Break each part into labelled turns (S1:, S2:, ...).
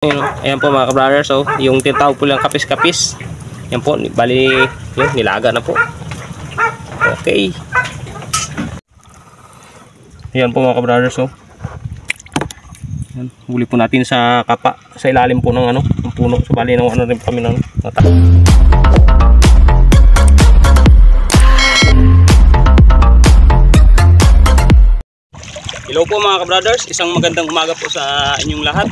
S1: Ayan po mga ka-brother, so yung tinatawag po lang kapis-kapis. Yan po, bali yun, nilaga na po. Okay. Ayan po mga ka-brother, so yan, huli po natin sa kapa, sa ilalim po ng ano, ng puno. So bali ng ano rin kami ng nata. Hello po mga ka-brothers, isang magandang umaga po sa inyong lahat.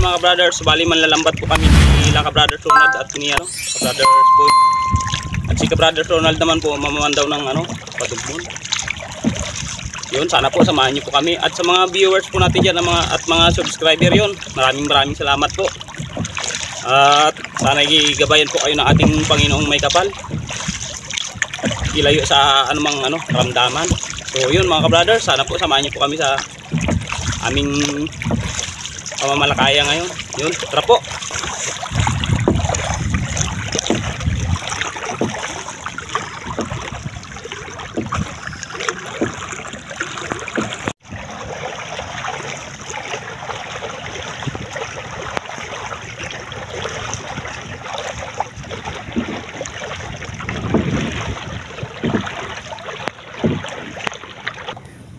S1: Mga brothers, bali manlalambat po kami ni ka-brothers Ronald at ni ka-brothers Boy. At si ka-brothers Ronald naman po mamaman daw ng patugbon. Yun, sana po samahan niyo po kami at sa mga viewers po natin diyan at mga subscriber yun. Maraming salamat po. At sana gigabayan po kayo ng ating Panginoong may kapal. At ilayo sa anumang karamdaman. So yun mga ka-brothers, sana po samahan niyo po kami sa aming pamamalakaya ngayon. Yun, tara po.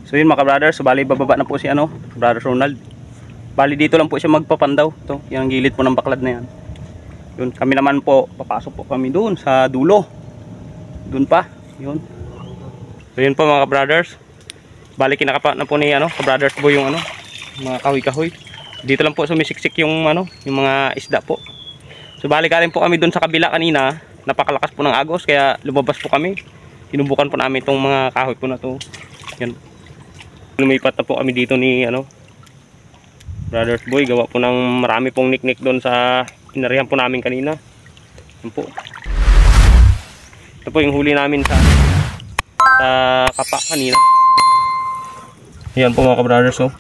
S1: So yun mga ka-brothers, so bali bababa na po si Brother Ronald. Bali dito lang po siya magpapandaw. Ito, yung gilid po ng baklad na yan. Yun, kami naman po, papasok po kami doon sa dulo. Doon pa, yun. So yun po mga brothers. Bali kinakapa na po ni ka-brothers Boy yung mga kahoy-kahoy. Dito lang po sumisiksik yung yung mga isda po. So bali galing po kami doon sa kabila kanina. Napakalakas po ng agos kaya lumabas po kami. Sinubukan po namin itong mga kahoy po na to. Yan. Lumipat na po kami dito ni Brothers Boy, gawa po ng marami pong niknik doon sa inarihan po namin kanina. Yan po. Ito po yung huli namin sa kapa kanina. Yan po mga ka-brothers, so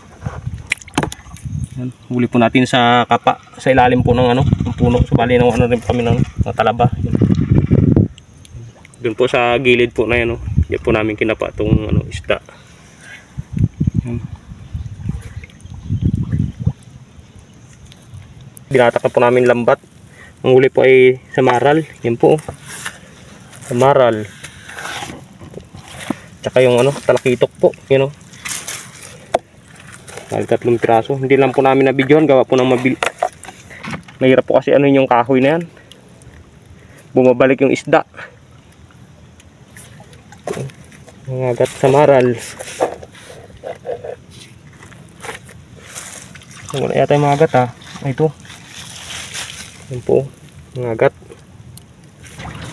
S1: yan, huli po natin sa kapa, sa ilalim po ng ng puno. So bali ng rin kami ng talaba. Yan. Doon po sa gilid po na yan, yan po namin kinapa itong isda. Yan. Dinatak na po namin lambat. Ang huli po ay sa maral. Yan po. Sa maral. Tsaka yung talakitok po. Yan Bali 3 piraso. Hindi lang po namin nabidyohan. Gawa po ng mahirap po kasi yung kahoy na yan. Bumabalik yung isda. Nangagat sa maral. Wala yata yung mga agat Ito. Yan po, mga agat.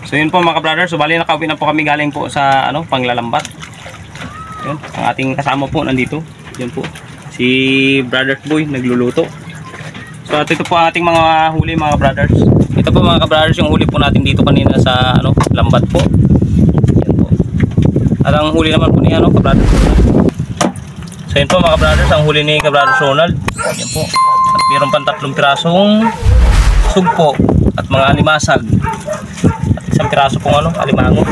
S1: So yun po mga ka-brother, so bali nakauwi na po kami galing po sa panglalambat. Yun, ang ating kasama po nandito. Yan po, si Brothers Boy nagluluto. So at ito po ang ating mga huli mga brothers. Ito po mga ka-brothers yung huli po natin dito kanina sa lambat po. Yan po. At ang huli naman po ni ka-brothers Ronald. So yun po mga ka-brothers, ang huli ni ka-brothers Ronald. Yan po. At mayroon pang 3 pirasong sugpo at mga alimasag at isang piraso pong alimango.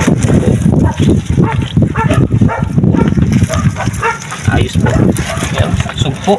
S1: Ayos po. Yan, sugpo.